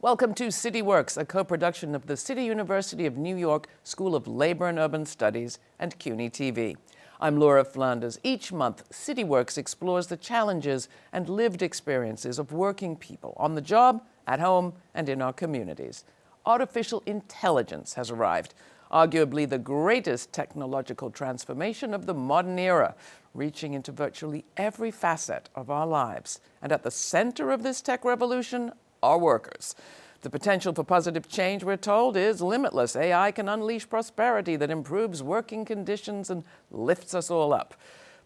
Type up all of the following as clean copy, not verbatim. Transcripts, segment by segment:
Welcome to CityWorks, a co-production of the City University of New York School of Labor and Urban Studies and CUNY TV. I'm Laura Flanders. Each month, CityWorks explores the challenges and lived experiences of working people on the job, at home, and in our communities. Artificial intelligence has arrived, arguably the greatest technological transformation of the modern era, reaching into virtually every facet of our lives. And at the center of this tech revolution, our workers. The potential for positive change, we're told, is limitless. AI can unleash prosperity that improves working conditions and lifts us all up.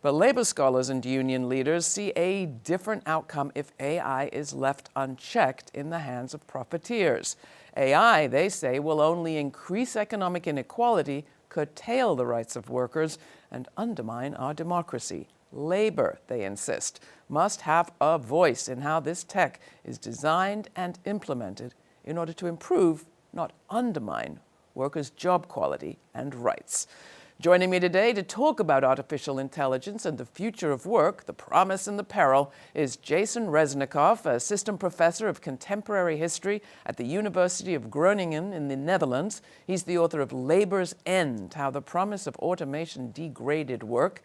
But labor scholars and union leaders see a different outcome if AI is left unchecked in the hands of profiteers. AI, they say, will only increase economic inequality, curtail the rights of workers, and undermine our democracy. Labor, they insist, must have a voice in how this tech is designed and implemented in order to improve, not undermine, workers' job quality and rights. Joining me today to talk about artificial intelligence and the future of work, the promise and the peril, is Jason Resnikoff, assistant professor of contemporary history at the University of Groningen in the Netherlands. He's the author of Labor's End: How the Promise of Automation Degraded Work.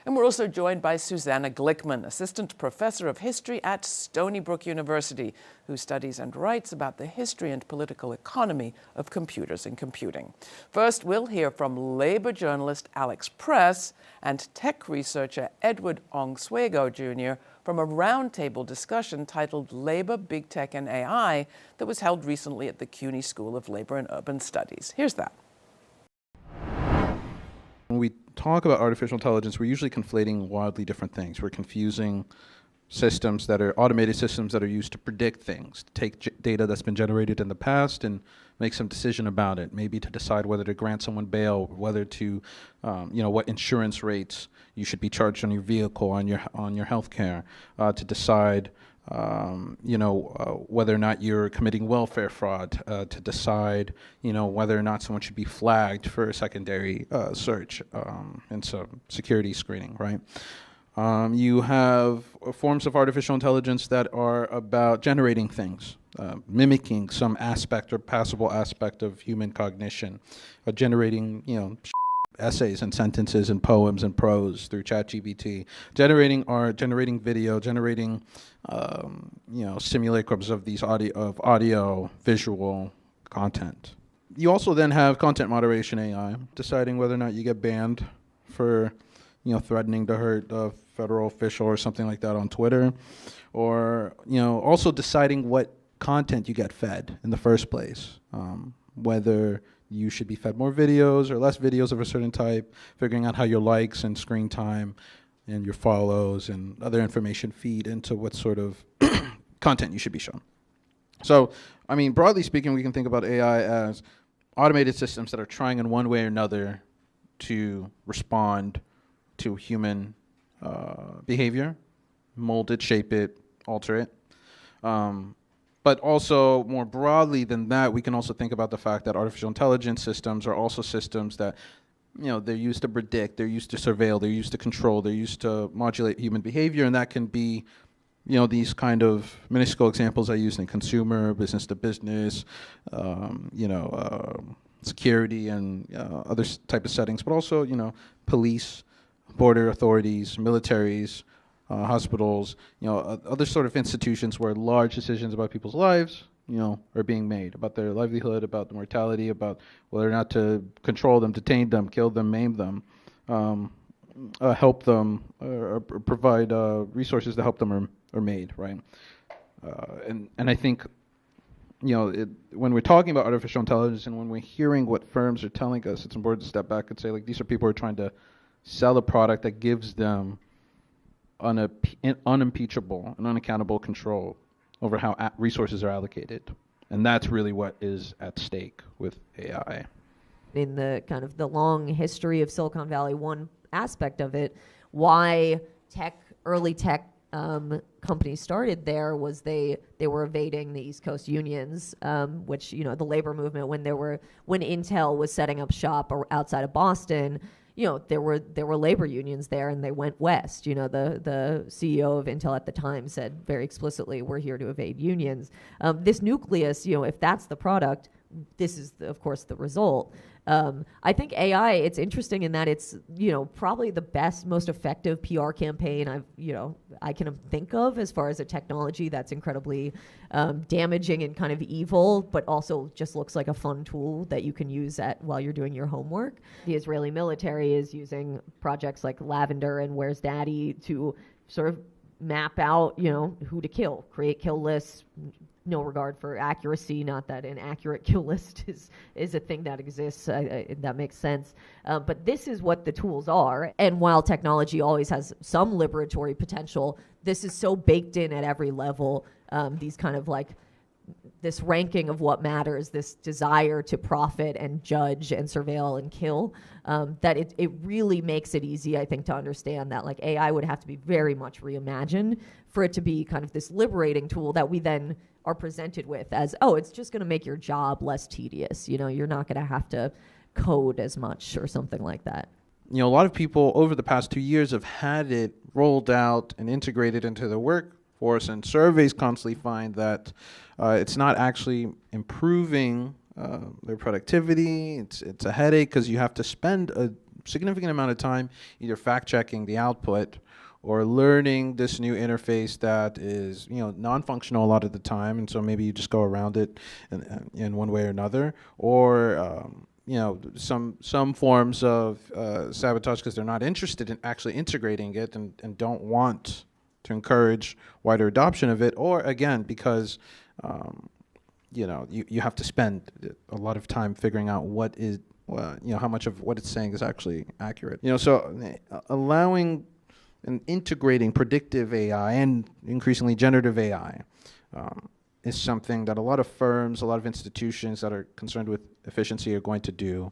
And we're also joined by Susannah Glickman, assistant professor of history at Stony Brook University, who studies and writes about the history and political economy of computers and computing. First, we'll hear from labor journalist Alex Press and tech researcher Edward Ongsuego Jr. from a roundtable discussion titled Labor, Big Tech, and AI that was held recently at the CUNY School of Labor and Urban Studies. Here's that. When we talk about artificial intelligence, we're usually conflating wildly different things. We're confusing systems that are automated systems that are used to predict things, to take data that's been generated in the past and make some decision about it, maybe to decide whether to grant someone bail, whether to, what insurance rates you should be charged on your vehicle, on your health care, to decide whether or not you're committing welfare fraud, to decide, whether or not someone should be flagged for a secondary search and some security screening, right? You have forms of artificial intelligence that are about generating things, mimicking some aspect or passable aspect of human cognition, generating, essays and sentences and poems and prose through ChatGPT, generating art, generating video, generating simulacrums of these audio, visual content. You also then have content moderation AI, deciding whether or not you get banned for threatening to hurt a federal official or something like that on Twitter, or also deciding what content you get fed in the first place, whether you should be fed more videos or less videos of a certain type, figuring out how your likes and screen time and your follows and other information feed into what sort of content you should be shown. So, broadly speaking, we can think about AI as automated systems that are trying in one way or another to respond to human behavior, mold it, shape it, alter it. But also, more broadly than that, we can also think about the fact that artificial intelligence systems are also systems that, they're used to predict, they're used to surveil, they're used to control, they're used to modulate human behavior, and that can be, these kind of minuscule examples I used in consumer, business to business, security and other type of settings, but also, police, border authorities, militaries, hospitals, other sort of institutions where large decisions about people's lives, are being made, about their livelihood, about the mortality, about whether or not to control them, detain them, kill them, maim them, help them, or provide resources to help them are made, right? And I think, when we're talking about artificial intelligence and when we're hearing what firms are telling us, it's important to step back and say, these are people who are trying to sell a product that gives them unimpeachable and unaccountable control over how resources are allocated. And that's really what is at stake with AI. In the kind of the long history of Silicon Valley, one aspect of it, why early tech companies started there was they were evading the East Coast unions, which, the labor movement, when Intel was setting up shop outside of Boston, there were labor unions there, and they went west. The CEO of Intel at the time said very explicitly, "We're here to evade unions." This nucleus, if that's the product, this is, of course, the result. I think AI, it's interesting in that it's, probably the best, most effective PR campaign I can think of as far as a technology that's incredibly damaging and kind of evil, but also just looks like a fun tool that you can use while you're doing your homework. The Israeli military is using projects like Lavender and Where's Daddy to sort of map out, who to kill, create kill lists, no regard for accuracy. Not that an accurate kill list is a thing that exists. That makes sense. But this is what the tools are. And while technology always has some liberatory potential, this is so baked in at every level. These kind of like this ranking of what matters, this desire to profit and judge and surveil and kill, that it really makes it easy, I think, to understand that like AI would have to be very much reimagined for it to be kind of this liberating tool that we then are presented with as, oh, it's just going to make your job less tedious. You're not going to have to code as much or something like that. A lot of people over the past 2 years have had it rolled out and integrated into the workforce, and surveys constantly find that it's not actually improving their productivity. It's a headache because you have to spend a significant amount of time either fact-checking the output or learning this new interface that is, non-functional a lot of the time, and so maybe you just go around it in one way or another, or some forms of sabotage because they're not interested in actually integrating it and don't want to encourage wider adoption of it, or again because you have to spend a lot of time figuring out what is how much of what it's saying is actually accurate. So allowing and integrating predictive AI and increasingly generative AI is something that a lot of firms, a lot of institutions that are concerned with efficiency are going to do.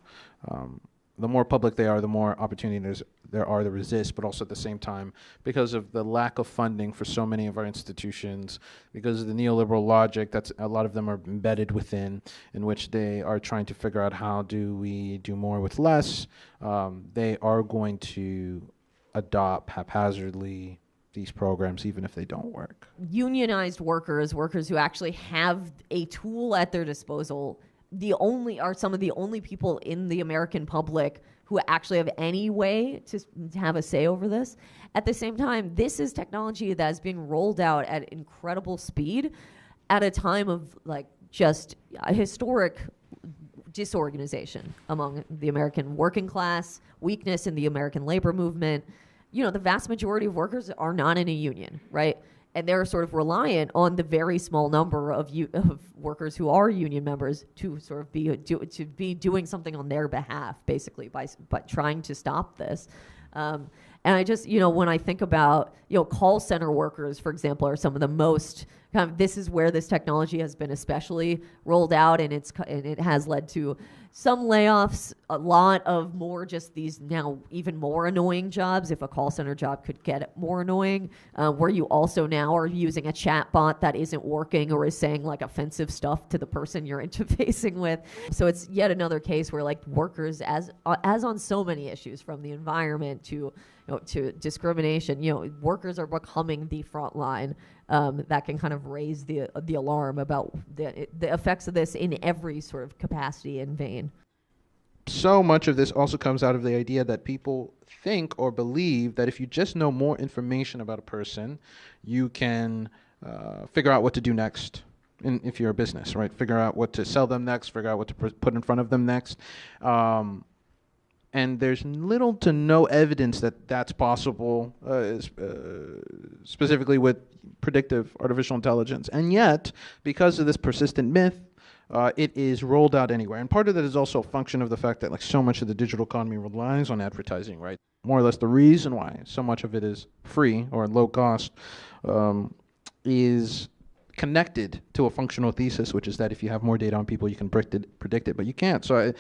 The more public they are, the more opportunity there are to resist, but also at the same time, because of the lack of funding for so many of our institutions, because of the neoliberal logic that's a lot of them are embedded within, in which they are trying to figure out how do we do more with less, they are going to adopt haphazardly these programs even if they don't work. Unionized workers who actually have a tool at their disposal, are some of the only people in the American public who actually have any way to have a say over this. At the same time, this is technology that is being rolled out at incredible speed at a time of like just a historic disorganization among the American working class, weakness in the American labor movement. The vast majority of workers are not in a union, right? And they're sort of reliant on the very small number of workers who are union members to sort of be doing something on their behalf, basically, by trying to stop this. And I just, when I think about, call center workers, for example, are some of the most kind of, this is where this technology has been especially rolled out, and it has led to some layoffs, a lot of more just these now even more annoying jobs, if a call center job could get more annoying, where you also now are using a chat bot that isn't working or is saying like offensive stuff to the person you're interfacing with. So it's yet another case where like workers, as on so many issues, from the environment to discrimination, workers are becoming the front line that can kind of raise the alarm about the effects of this in every sort of capacity and vein. So much of this also comes out of the idea that people think or believe that if you just know more information about a person, you can figure out what to do next. If you're a business, right? Figure out what to sell them next, figure out what to put in front of them next. And there's little to no evidence that that's possible, specifically with predictive artificial intelligence. And yet, because of this persistent myth, it is rolled out anywhere. And part of that is also a function of the fact that like so much of the digital economy relies on advertising, right? More or less the reason why so much of it is free or low cost is connected to a functional thesis, which is that if you have more data on people, you can predict it, but you can't. So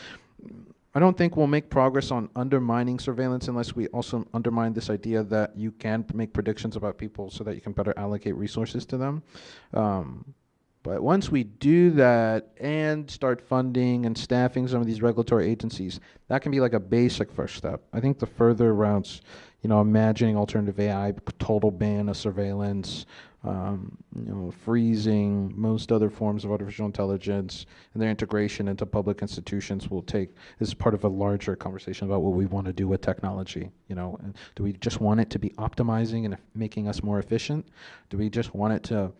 I don't think we'll make progress on undermining surveillance unless we also undermine this idea that you can make predictions about people so that you can better allocate resources to them. But once we do that and start funding and staffing some of these regulatory agencies, that can be like a basic first step. I think the further routes, imagining alternative AI, total ban of surveillance, freezing most other forms of artificial intelligence, and their integration into public institutions will take as part of a larger conversation about what we want to do with technology. And do we just want it to be optimizing and making us more efficient? Do we just want it to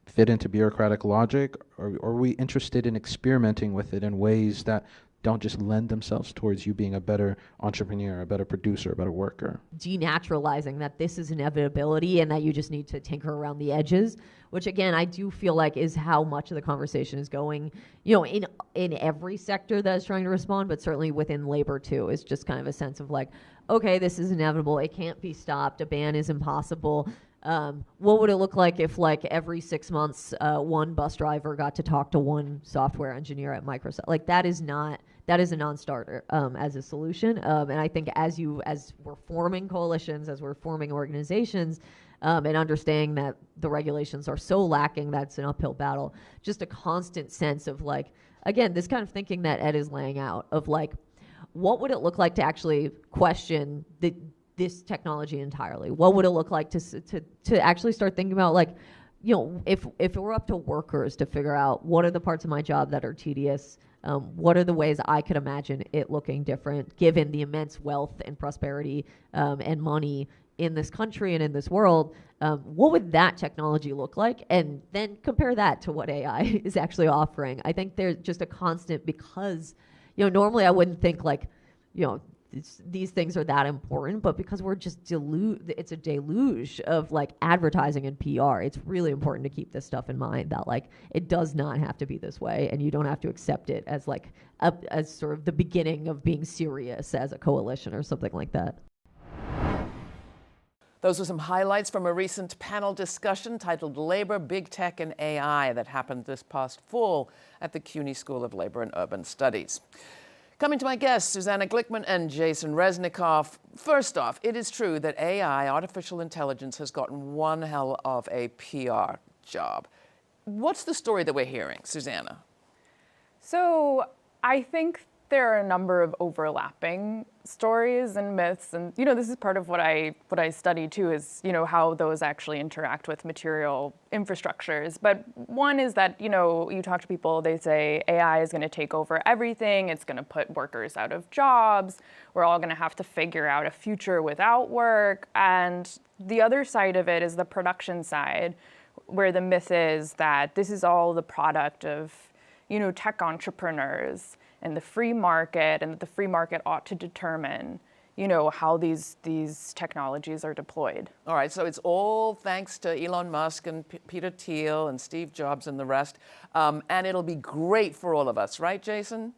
fit into bureaucratic logic, or are we interested in experimenting with it in ways that don't just lend themselves towards you being a better entrepreneur, a better producer, a better worker? Denaturalizing that this is inevitability and that you just need to tinker around the edges, which again, I do feel like is how much of the conversation is going, in every sector that is trying to respond, but certainly within labor too, is just kind of a sense of like, okay, this is inevitable. It can't be stopped. A ban is impossible. What would it look like if like every 6 months, one bus driver got to talk to one software engineer at Microsoft? Like that is a non-starter, as a solution. And I think as we're forming coalitions, as we're forming organizations, and understanding that the regulations are so lacking, that's an uphill battle. Just a constant sense of like, again, this kind of thinking that Ed is laying out of like, what would it look like to actually question this technology entirely? What would it look like to actually start thinking about like, if it were up to workers to figure out what are the parts of my job that are tedious, what are the ways I could imagine it looking different given the immense wealth and prosperity and money in this country and in this world, what would that technology look like? And then compare that to what AI is actually offering. I think there's just a constant, because normally I wouldn't think like, these things are that important, but because we're just it's a deluge of like advertising and PR. It's really important to keep this stuff in mind, that like it does not have to be this way, and you don't have to accept it as like as sort of the beginning of being serious as a coalition or something like that. Those were some highlights from a recent panel discussion titled Labor, Big Tech, and AI that happened this past fall at the CUNY School of Labor and Urban Studies. Coming to my guests, Susannah Glickman and Jason Resnikoff. First off, it is true that AI, artificial intelligence, has gotten one hell of a PR job. What's the story that we're hearing, Susannah? So I think there are a number of overlapping stories and myths, and this is part of what I study too, is how those actually interact with material infrastructures. But one is that you talk to people, they say AI is going to take over everything, it's going to put workers out of jobs, we're all going to have to figure out a future without work. And the other side of it is the production side, where the myth is that this is all the product of tech entrepreneurs and the free market, and that the free market ought to determine, how these technologies are deployed. All right, so it's all thanks to Elon Musk and Peter Thiel and Steve Jobs and the rest, and it'll be great for all of us, right, Jason?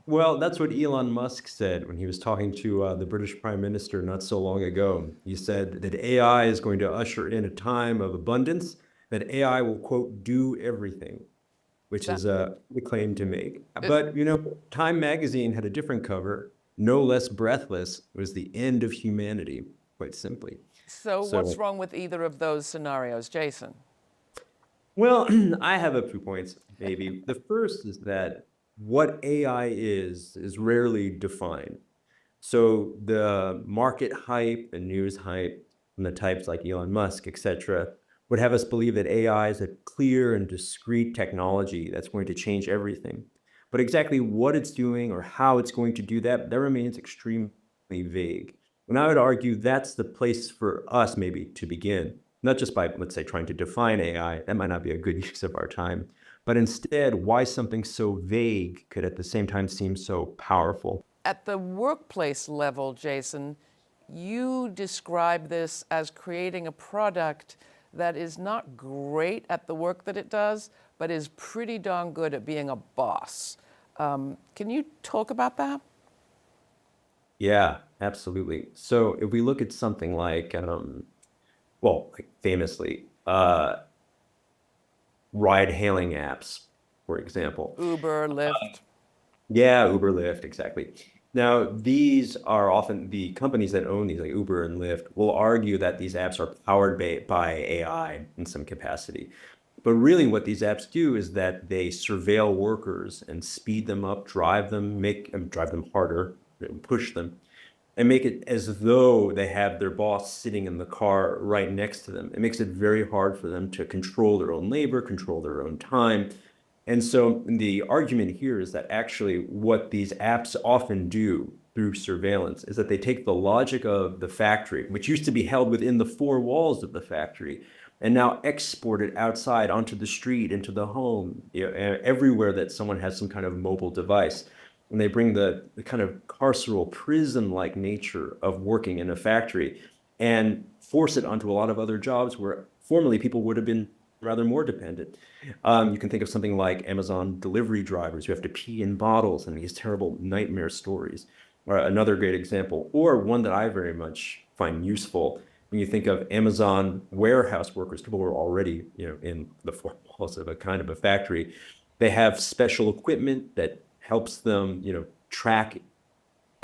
Well, that's what Elon Musk said when he was talking to the British Prime Minister not so long ago. He said that AI is going to usher in a time of abundance, that AI will, quote, do everything, which is a claim to make. But, Time magazine had a different cover, no less breathless. It was the end of humanity, quite simply. So what's wrong with either of those scenarios, Jason? Well, I have a few points, maybe. The first is that what AI is rarely defined. So the market hype and news hype from the types like Elon Musk, et cetera, would have us believe that AI is a clear and discrete technology that's going to change everything. But exactly what it's doing or how it's going to do that remains extremely vague. And I would argue that's the place for us maybe to begin, not just by, let's say, trying to define AI. That might not be a good use of our time. But instead, why something so vague could at the same time seem so powerful. At the workplace level, Jason, you describe this as creating a product that is not great at the work that it does, but is pretty darn good at being a boss. Can you talk about that? Yeah, absolutely. So if we look at something like, famously, ride-hailing apps, for example. Uber, Lyft. Yeah, Uber, Lyft, exactly. Now, these are often the companies that own these, like Uber and Lyft, will argue that these apps are powered by AI in some capacity. But really what these apps do is that they surveil workers and speed them up, drive them harder, push them, and make it as though they have their boss sitting in the car right next to them. It makes it very hard for them to control their own labor, control their own time. And so the argument here is that actually what these apps often do through surveillance is that they take the logic of the factory, which used to be held within the four walls of the factory, and now export it outside onto the street, into the home, everywhere that someone has some kind of mobile device. And they bring the kind of carceral prison-like nature of working in a factory and force it onto a lot of other jobs where formerly people would have been rather more dependent. You can think of something like Amazon delivery drivers who have to pee in bottles and these terrible nightmare stories. Or another great example, or one that I very much find useful, when you think of Amazon warehouse workers, people who are already in the four walls of a kind of a factory, they have special equipment that helps them track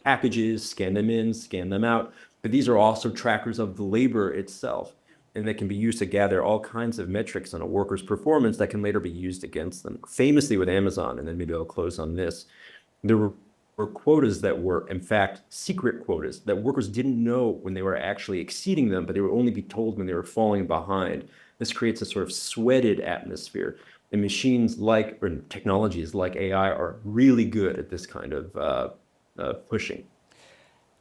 packages, scan them in, scan them out. But these are also trackers of the labor itself. And they can be used to gather all kinds of metrics on a worker's performance that can later be used against them. Famously with Amazon, and then maybe I'll close on this, there were quotas that were, in fact, secret quotas that workers didn't know when they were actually exceeding them, but they would only be told when they were falling behind. This creates a sort of sweated atmosphere. And machines or technologies like AI are really good at this kind of pushing.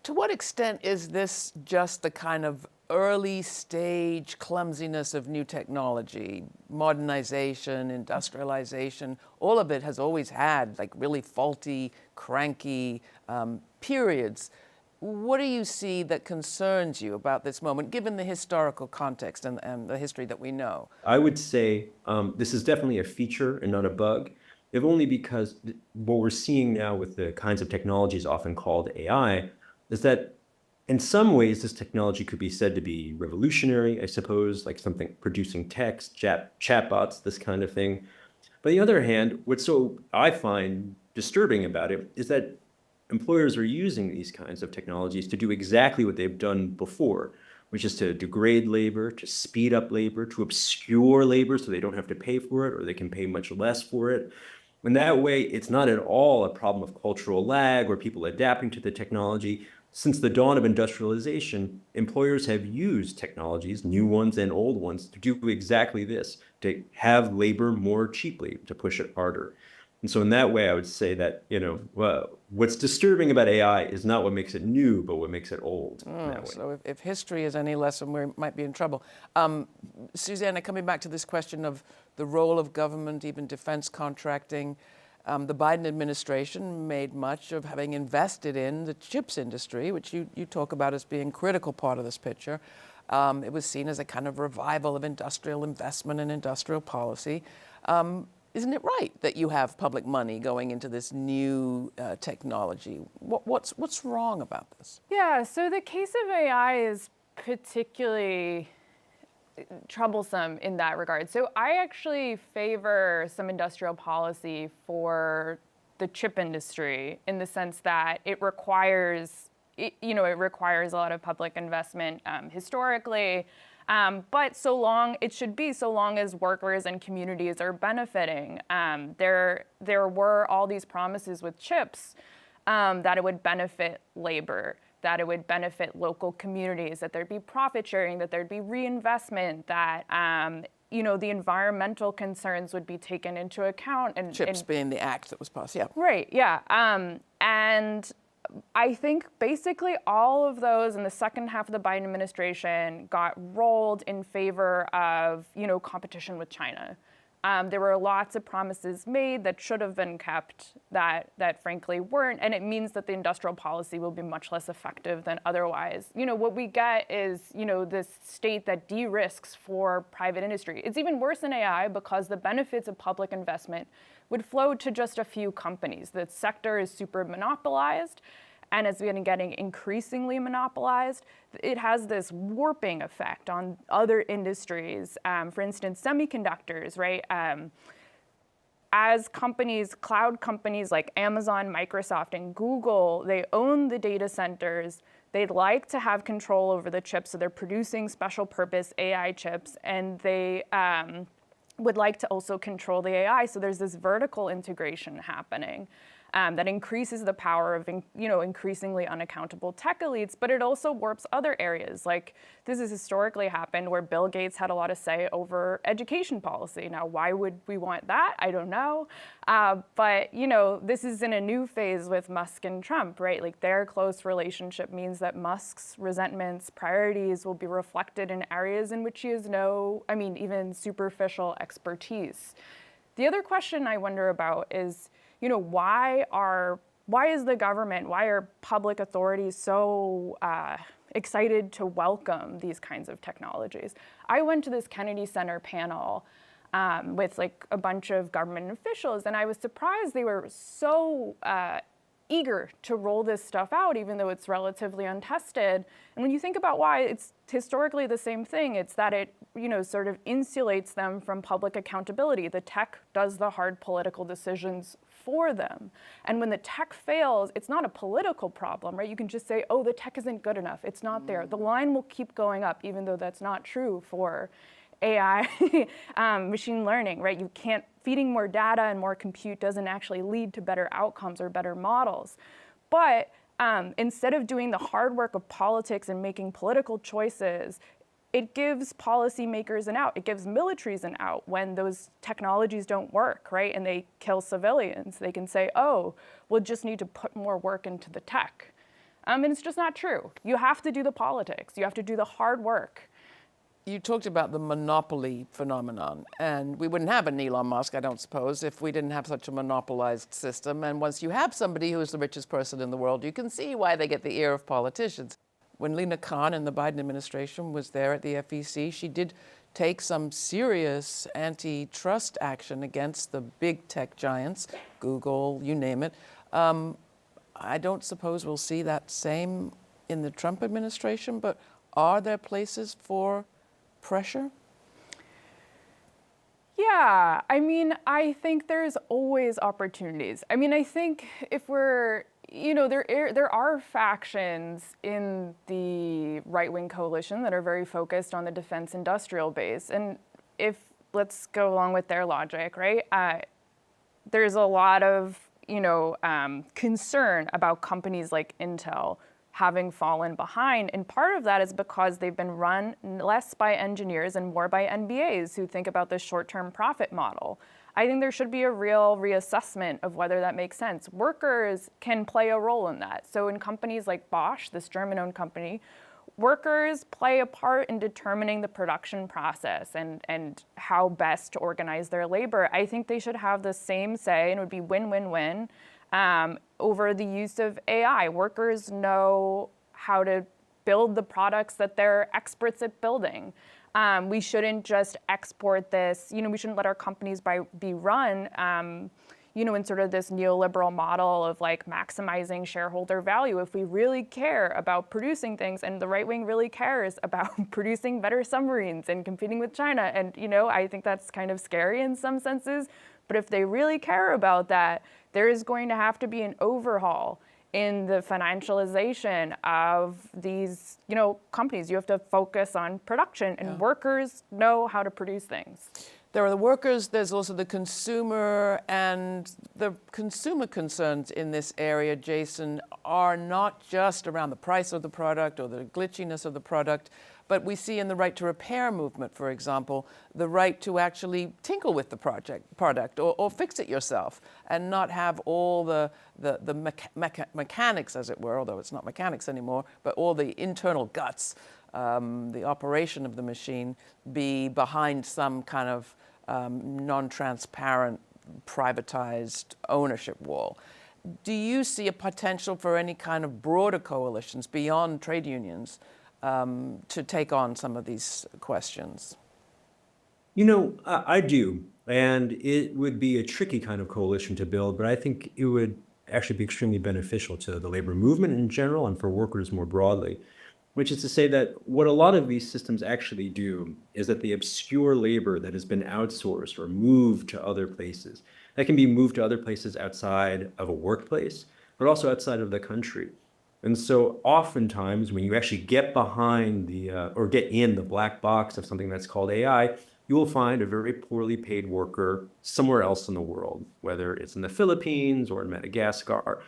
To what extent is this just the kind of early stage clumsiness of new technology, modernization, industrialization? All of it has always had like really faulty, cranky periods. What do you see that concerns you about this moment, given the historical context and the history that we know? I would say this is definitely a feature and not a bug, if only because what we're seeing now with the kinds of technologies often called AI is that in some ways this technology could be said to be revolutionary, I suppose, like something producing text, chatbots, this kind of thing. But on the other hand, what's so I find disturbing about it is that employers are using these kinds of technologies to do exactly what they've done before, which is to degrade labor, to speed up labor, to obscure labor so they don't have to pay for it or they can pay much less for it. In that way, it's not at all a problem of cultural lag or people adapting to the technology. Since the dawn of industrialization, employers have used technologies, new ones and old ones, to do exactly this, to have labor more cheaply, to push it harder. And so in that way, I would say that, what's disturbing about AI is not what makes it new, but what makes it old. So if history is any lesson, we might be in trouble. Susannah, coming back to this question of the role of government, even defense contracting, the Biden administration made much of having invested in the chips industry, which you talk about as being a critical part of this picture. It was seen as a kind of revival of industrial investment and industrial policy. Isn't it right that you have public money going into this new technology? What's wrong about this? Yeah, so the case of AI is particularly troublesome in that regard. So I actually favor some industrial policy for the chip industry in the sense that it requires a lot of public investment historically. But so long as workers and communities are benefiting. There were all these promises with chips that it would benefit labor, that it would benefit local communities, that there'd be profit sharing, that there'd be reinvestment, that the environmental concerns would be taken into account. And chips being the act that was passed, yeah. Right, yeah. And I think basically all of those in the second half of the Biden administration got rolled in favor of, competition with China. There were lots of promises made that should have been kept that frankly weren't, and it means that the industrial policy will be much less effective than otherwise. What we get is, this state that de-risks for private industry. It's even worse in AI because the benefits of public investment would flow to just a few companies. The sector is super monopolized, and it's been getting increasingly monopolized. It has this warping effect on other industries. For instance, semiconductors, right? As cloud companies like Amazon, Microsoft, and Google, they own the data centers. They'd like to have control over the chips, so they're producing special purpose AI chips, and they would like to also control the AI. So there's this vertical integration happening that increases the power of increasingly unaccountable tech elites, but it also warps other areas. Like this has historically happened where Bill Gates had a lot of say over education policy. Now, why would we want that? I don't know. But this is in a new phase with Musk and Trump, right? Like their close relationship means that Musk's resentments, priorities will be reflected in areas in which he has even superficial expertise. The other question I wonder about is, why is the government, why are public authorities so excited to welcome these kinds of technologies? I went to this Kennedy Center panel with like a bunch of government officials, and I was surprised they were so eager to roll this stuff out, even though it's relatively untested. And when you think about why, it's historically the same thing. It's that it, sort of insulates them from public accountability. The tech does the hard political decisions for them. And when the tech fails, it's not a political problem, right? You can just say, oh, the tech isn't good enough. It's not there. The line will keep going up, even though that's not true for AI, machine learning, right? You can't, feeding more data and more compute doesn't actually lead to better outcomes or better models. But instead of doing the hard work of politics and making political choices, it gives policymakers an out. It gives militaries an out when those technologies don't work, right? And they kill civilians. They can say, oh, we'll just need to put more work into the tech. And it's just not true. You have to do the politics. You have to do the hard work. You talked about the monopoly phenomenon, and we wouldn't have an Elon Musk, I don't suppose, if we didn't have such a monopolized system. And once you have somebody who is the richest person in the world, you can see why they get the ear of politicians. When Lina Khan in the Biden administration was there at the FEC, she did take some serious antitrust action against the big tech giants, Google, you name it. I don't suppose we'll see that same in the Trump administration, but are there places for pressure? Yeah, I think there's always opportunities. I think if we're, there are factions in the right-wing coalition that are very focused on the defense industrial base. And let's go along with their logic, right? There's a lot of, concern about companies like Intel having fallen behind. And part of that is because they've been run less by engineers and more by MBAs who think about the short-term profit model. I think there should be a real reassessment of whether that makes sense. Workers can play a role in that. So in companies like Bosch, this German-owned company, workers play a part in determining the production process and how best to organize their labor. I think they should have the same say, and it would be win-win-win, over the use of AI. Workers know how to build the products that they're experts at building. We shouldn't just export this, we shouldn't let our companies be run, in sort of this neoliberal model of like maximizing shareholder value. If we really care about producing things, and the right wing really cares about producing better submarines and competing with China, and I think that's kind of scary in some senses, but if they really care about that, there is going to have to be an overhaul in the financialization of these, companies. You have to focus on production, and workers know how to produce things. There are the workers, there's also the consumer, and the consumer concerns in this area, Jason, are not just around the price of the product or the glitchiness of the product, but we see in the right to repair movement, for example, the right to actually tinkle with the product or fix it yourself and not have all the mechanics, as it were, although it's not mechanics anymore, but all the internal guts, the operation of the machine be behind some kind of non-transparent, privatized ownership wall. Do you see a potential for any kind of broader coalitions beyond trade unions to take on some of these questions? I do. And it would be a tricky kind of coalition to build, but I think it would actually be extremely beneficial to the labor movement in general and for workers more broadly, which is to say that what a lot of these systems actually do is that they obscure labor that has been outsourced or moved to other places. That can be moved to other places outside of a workplace, but also outside of the country. And so oftentimes when you actually get behind or get in the black box of something that's called AI, you will find a very poorly paid worker somewhere else in the world, whether it's in the Philippines or in Madagascar.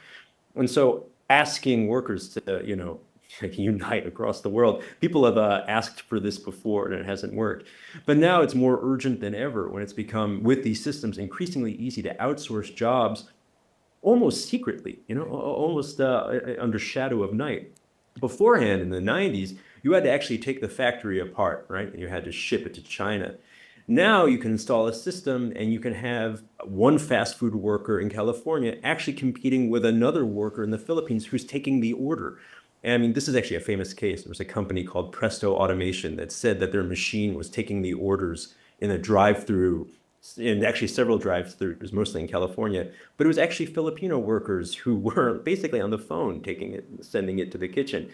And so asking workers to, unite across the world, people have asked for this before and it hasn't worked. But now it's more urgent than ever when it's become, with these systems, increasingly easy to outsource jobs almost secretly, almost under shadow of night. Beforehand, in the 90s, you had to actually take the factory apart, right? And you had to ship it to China. Now you can install a system and you can have one fast food worker in California actually competing with another worker in the Philippines who's taking the order. And I mean, this is actually a famous case. There was a company called Presto Automation that said that their machine was taking the orders in a drive-through, in actually several drive-throughs, mostly in California, but it was actually Filipino workers who were basically on the phone taking it, sending it to the kitchen.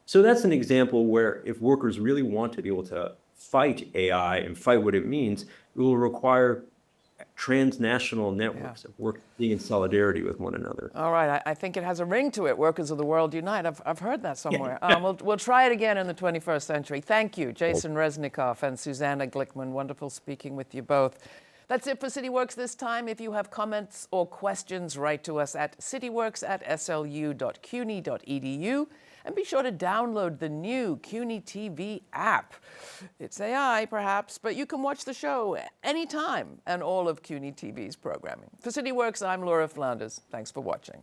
So that's an example where if workers really want to be able to fight AI and fight what it means, it will require transnational networks of working in solidarity with one another. All right, I think it has a ring to it. Workers of the world unite. I've heard that somewhere. We'll try it again in the 21st century. Thank you, Jason Resnikoff and Susannah Glickman. Wonderful speaking with you both. That's it for CityWorks this time. If you have comments or questions, write to us at cityworks@slu.cuny.edu. And be sure to download the new CUNY TV app. It's AI, perhaps, but you can watch the show anytime and all of CUNY TV's programming. For CityWorks, I'm Laura Flanders. Thanks for watching.